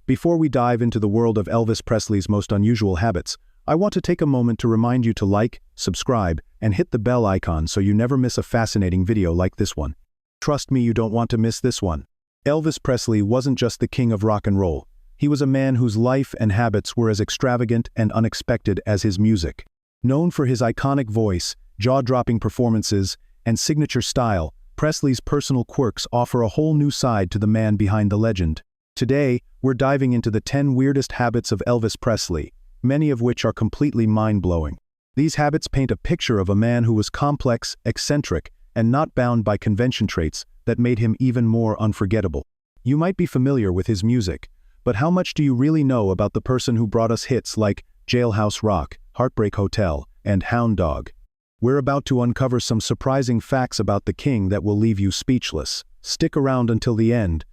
Before we dive into the world of Elvis Presley's most unusual habits, I want to take a moment to remind you to like, subscribe, and hit the bell icon so you never miss a fascinating video like this one. Trust me, you don't want to miss this one. Elvis Presley wasn't just the king of rock and roll. He was a man whose life and habits were as extravagant and unexpected as his music. Known for his iconic voice, jaw-dropping performances, and signature style, Presley's personal quirks offer a whole new side to the man behind the legend. Today, we're diving into the 10 weirdest habits of Elvis Presley, many of which are completely mind-blowing. These habits paint a picture of a man who was complex, eccentric, and not bound by convention traits that made him even more unforgettable. You might be familiar with his music, but how much do you really know about the person who brought us hits like Jailhouse Rock, Heartbreak Hotel, and Hound Dog? We're about to uncover some surprising facts about the king that will leave you speechless. Stick around until the end.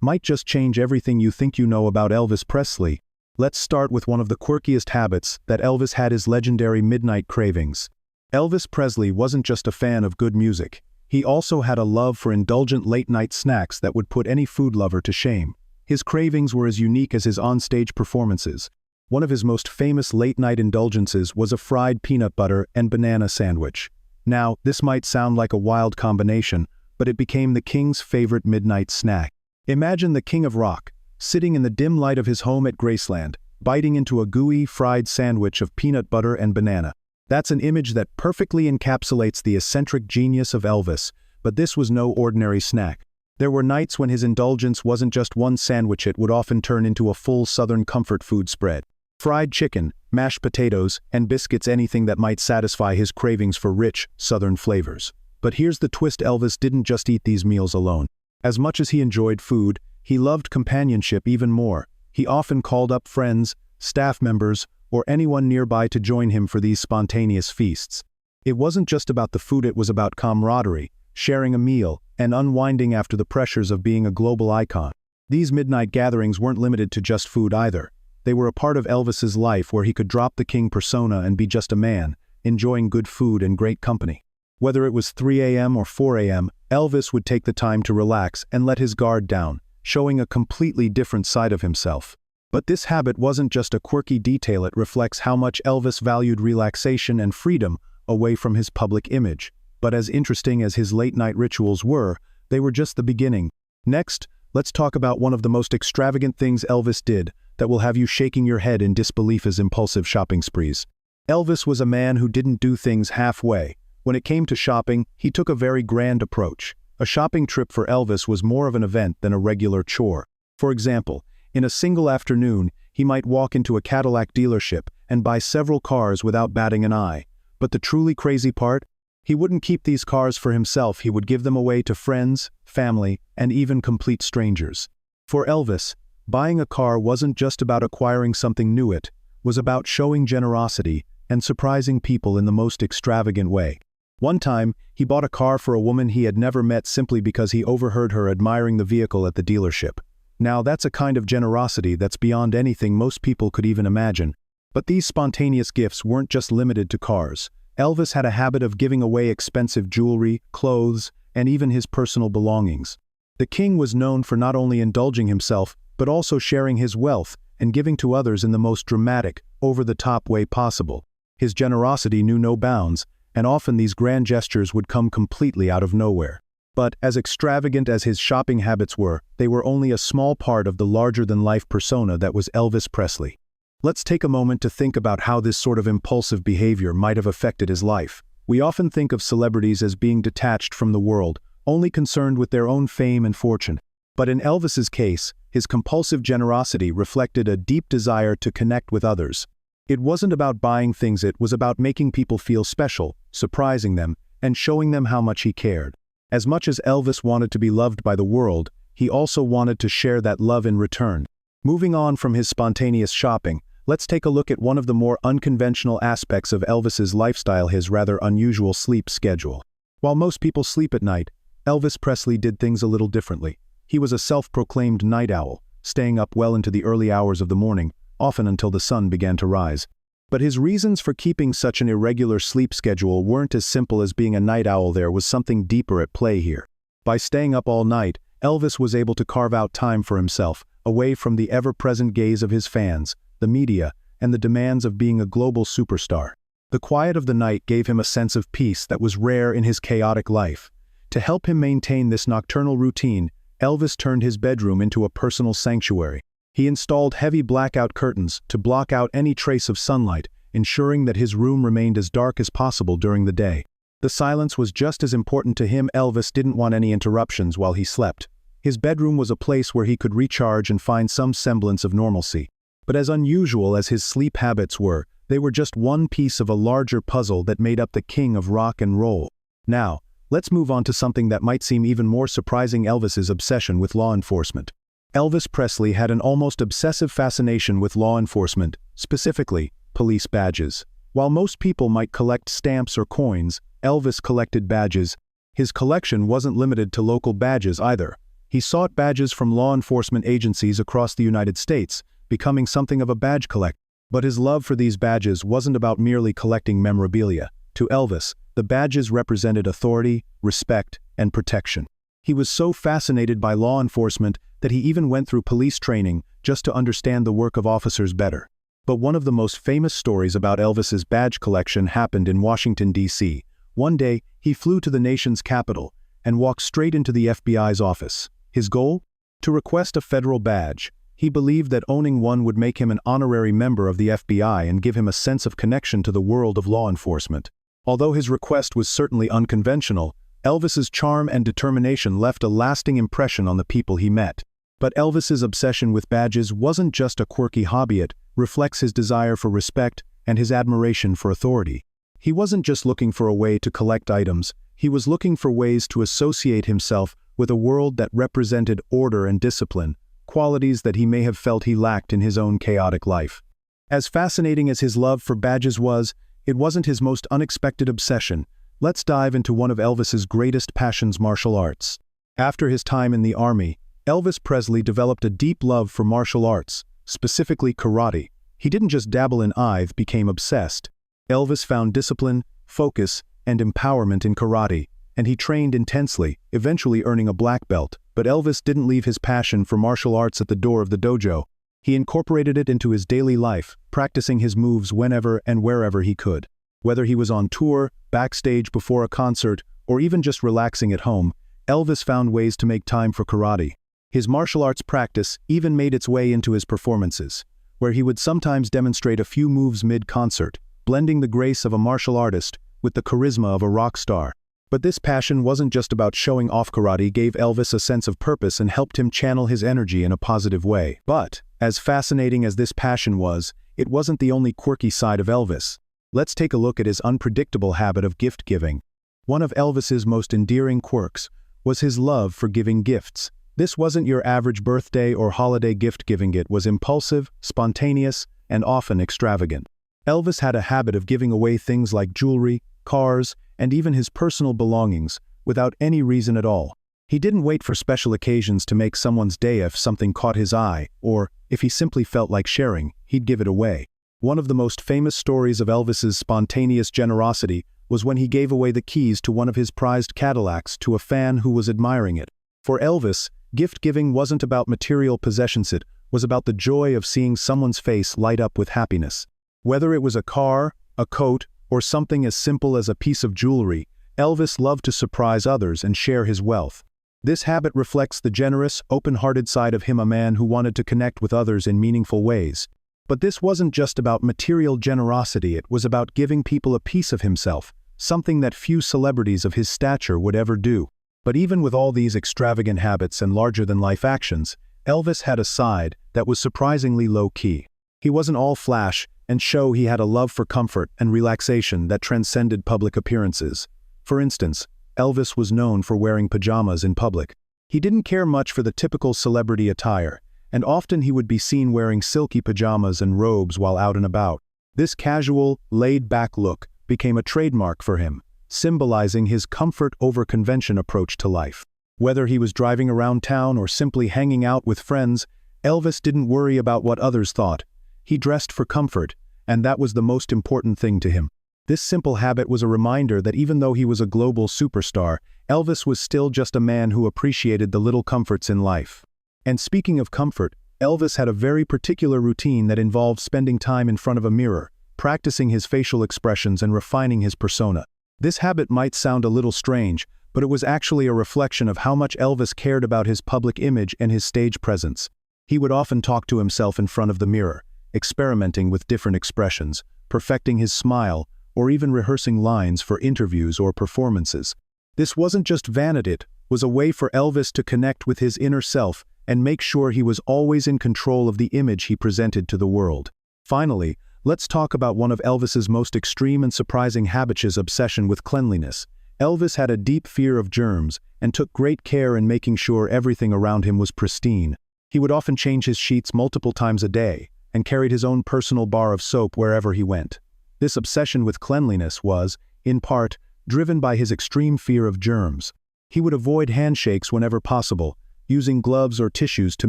Might just change everything you think you know about Elvis Presley. Let's start with one of the quirkiest habits that Elvis had: his legendary midnight cravings. Elvis Presley wasn't just a fan of good music. He also had a love for indulgent late-night snacks that would put any food lover to shame. His cravings were as unique as his on-stage performances. One of his most famous late-night indulgences was a fried peanut butter and banana sandwich. Now, this might sound like a wild combination, but it became the king's favorite midnight snack. Imagine the king of rock, sitting in the dim light of his home at Graceland, biting into a gooey, fried sandwich of peanut butter and banana. That's an image that perfectly encapsulates the eccentric genius of Elvis, but this was no ordinary snack. There were nights when his indulgence wasn't just one sandwich, it would often turn into a full Southern comfort food spread. Fried chicken, mashed potatoes, and biscuits, anything that might satisfy his cravings for rich, Southern flavors. But here's the twist: Elvis didn't just eat these meals alone. As much as he enjoyed food, he loved companionship even more. He often called up friends, staff members, or anyone nearby to join him for these spontaneous feasts. It wasn't just about the food, it was about camaraderie, sharing a meal, and unwinding after the pressures of being a global icon. These midnight gatherings weren't limited to just food either. They were a part of Elvis's life where he could drop the king persona and be just a man, enjoying good food and great company. Whether it was 3 a.m. or 4 a.m., Elvis would take the time to relax and let his guard down, showing a completely different side of himself. But this habit wasn't just a quirky detail, it reflects how much Elvis valued relaxation and freedom away from his public image. But as interesting as his late-night rituals were, they were just the beginning. Next, let's talk about one of the most extravagant things Elvis did that will have you shaking your head in disbelief: his impulsive shopping sprees. Elvis was a man who didn't do things halfway. When it came to shopping, he took a very grand approach. A shopping trip for Elvis was more of an event than a regular chore. For example, in a single afternoon, he might walk into a Cadillac dealership and buy several cars without batting an eye. But the truly crazy part? He wouldn't keep these cars for himself, he would give them away to friends, family, and even complete strangers. For Elvis, buying a car wasn't just about acquiring something new, it was about showing generosity and surprising people in the most extravagant way. One time, he bought a car for a woman he had never met simply because he overheard her admiring the vehicle at the dealership. Now, that's a kind of generosity that's beyond anything most people could even imagine. But these spontaneous gifts weren't just limited to cars. Elvis had a habit of giving away expensive jewelry, clothes, and even his personal belongings. The king was known for not only indulging himself, but also sharing his wealth and giving to others in the most dramatic, over-the-top way possible. His generosity knew no bounds, and often these grand gestures would come completely out of nowhere. But as extravagant as his shopping habits were, they were only a small part of the larger-than-life persona that was Elvis Presley. Let's take a moment to think about how this sort of impulsive behavior might have affected his life. We often think of celebrities as being detached from the world, only concerned with their own fame and fortune. But in Elvis's case, his compulsive generosity reflected a deep desire to connect with others. It wasn't about buying things, it was about making people feel special, surprising them, and showing them how much he cared. As much as Elvis wanted to be loved by the world, he also wanted to share that love in return. Moving on from his spontaneous shopping, let's take a look at one of the more unconventional aspects of Elvis's lifestyle: his rather unusual sleep schedule. While most people sleep at night, Elvis Presley did things a little differently. He was a self-proclaimed night owl, staying up well into the early hours of the morning, often until the sun began to rise. But his reasons for keeping such an irregular sleep schedule weren't as simple as being a night owl. There was something deeper at play here. By staying up all night, Elvis was able to carve out time for himself, away from the ever-present gaze of his fans, the media, and the demands of being a global superstar. The quiet of the night gave him a sense of peace that was rare in his chaotic life. To help him maintain this nocturnal routine, Elvis turned his bedroom into a personal sanctuary. He installed heavy blackout curtains to block out any trace of sunlight, ensuring that his room remained as dark as possible during the day. The silence was just as important to him. Elvis didn't want any interruptions while he slept. His bedroom was a place where he could recharge and find some semblance of normalcy. But as unusual as his sleep habits were, they were just one piece of a larger puzzle that made up the king of rock and roll. Now, let's move on to something that might seem even more surprising: Elvis's obsession with law enforcement. Elvis Presley had an almost obsessive fascination with law enforcement, specifically, police badges. While most people might collect stamps or coins, Elvis collected badges. His collection wasn't limited to local badges either. He sought badges from law enforcement agencies across the United States, becoming something of a badge collector. But his love for these badges wasn't about merely collecting memorabilia. To Elvis, the badges represented authority, respect, and protection. He was so fascinated by law enforcement that he even went through police training just to understand the work of officers better. But one of the most famous stories about Elvis's badge collection happened in Washington, D.C. One day, he flew to the nation's capital and walked straight into the FBI's office. His goal? To request a federal badge. He believed that owning one would make him an honorary member of the FBI and give him a sense of connection to the world of law enforcement. Although his request was certainly unconventional, Elvis's charm and determination left a lasting impression on the people he met. But Elvis's obsession with badges wasn't just a quirky hobby. It reflects his desire for respect and his admiration for authority. He wasn't just looking for a way to collect items, he was looking for ways to associate himself with a world that represented order and discipline, qualities that he may have felt he lacked in his own chaotic life. As fascinating as his love for badges was, it wasn't his most unexpected obsession. Let's dive into one of Elvis's greatest passions: martial arts. After his time in the army, Elvis Presley developed a deep love for martial arts, specifically karate. He didn't just dabble in it, became obsessed. Elvis found discipline, focus, and empowerment in karate, and he trained intensely, eventually earning a black belt. But Elvis didn't leave his passion for martial arts at the door of the dojo. He incorporated it into his daily life, practicing his moves whenever and wherever he could. Whether he was on tour, backstage before a concert, or even just relaxing at home, Elvis found ways to make time for karate. His martial arts practice even made its way into his performances, where he would sometimes demonstrate a few moves mid-concert, blending the grace of a martial artist with the charisma of a rock star. But this passion wasn't just about showing off. Karate gave Elvis a sense of purpose and helped him channel his energy in a positive way. But, as fascinating as this passion was, it wasn't the only quirky side of Elvis. Let's take a look at his unpredictable habit of gift giving. One of Elvis's most endearing quirks was his love for giving gifts. This wasn't your average birthday or holiday gift giving. It was impulsive, spontaneous, and often extravagant. Elvis had a habit of giving away things like jewelry, cars, and even his personal belongings, without any reason at all. He didn't wait for special occasions to make someone's day. If something caught his eye, or if he simply felt like sharing, he'd give it away. One of the most famous stories of Elvis's spontaneous generosity was when he gave away the keys to one of his prized Cadillacs to a fan who was admiring it. For Elvis, gift-giving wasn't about material possessions. It was about the joy of seeing someone's face light up with happiness. Whether it was a car, a coat, or something as simple as a piece of jewelry, Elvis loved to surprise others and share his wealth. This habit reflects the generous, open-hearted side of him, a man who wanted to connect with others in meaningful ways. But this wasn't just about material generosity. It was about giving people a piece of himself, something that few celebrities of his stature would ever do. But even with all these extravagant habits and larger-than-life actions, Elvis had a side that was surprisingly low-key. He wasn't all flash and show. He had a love for comfort and relaxation that transcended public appearances. For instance, Elvis was known for wearing pajamas in public. He didn't care much for the typical celebrity attire, and often he would be seen wearing silky pajamas and robes while out and about. This casual, laid-back look became a trademark for him, symbolizing his comfort over convention approach to life. Whether he was driving around town or simply hanging out with friends, Elvis didn't worry about what others thought. He dressed for comfort, and that was the most important thing to him. This simple habit was a reminder that even though he was a global superstar, Elvis was still just a man who appreciated the little comforts in life. And speaking of comfort, Elvis had a very particular routine that involved spending time in front of a mirror, practicing his facial expressions and refining his persona. This habit might sound a little strange, but it was actually a reflection of how much Elvis cared about his public image and his stage presence. He would often talk to himself in front of the mirror, experimenting with different expressions, perfecting his smile, or even rehearsing lines for interviews or performances. This wasn't just vanity, it was a way for Elvis to connect with his inner self and make sure he was always in control of the image he presented to the world. Finally, let's talk about one of Elvis's most extreme and surprising habits: his obsession with cleanliness. Elvis had a deep fear of germs and took great care in making sure everything around him was pristine. He would often change his sheets multiple times a day and carried his own personal bar of soap wherever he went. This obsession with cleanliness was, in part, driven by his extreme fear of germs. He would avoid handshakes whenever possible, using gloves or tissues to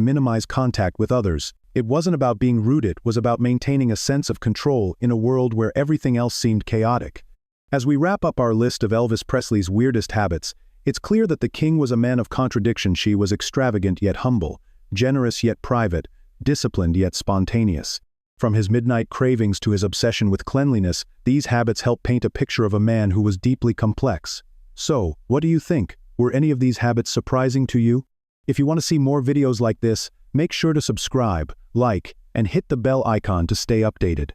minimize contact with others. It wasn't about being rude, it was about maintaining a sense of control in a world where everything else seemed chaotic. As we wrap up our list of Elvis Presley's weirdest habits, it's clear that the king was a man of contradiction. She was extravagant yet humble, generous yet private, disciplined yet spontaneous. From his midnight cravings to his obsession with cleanliness, these habits help paint a picture of a man who was deeply complex. So, what do you think? Were any of these habits surprising to you? If you want to see more videos like this, make sure to subscribe, like, and hit the bell icon to stay updated.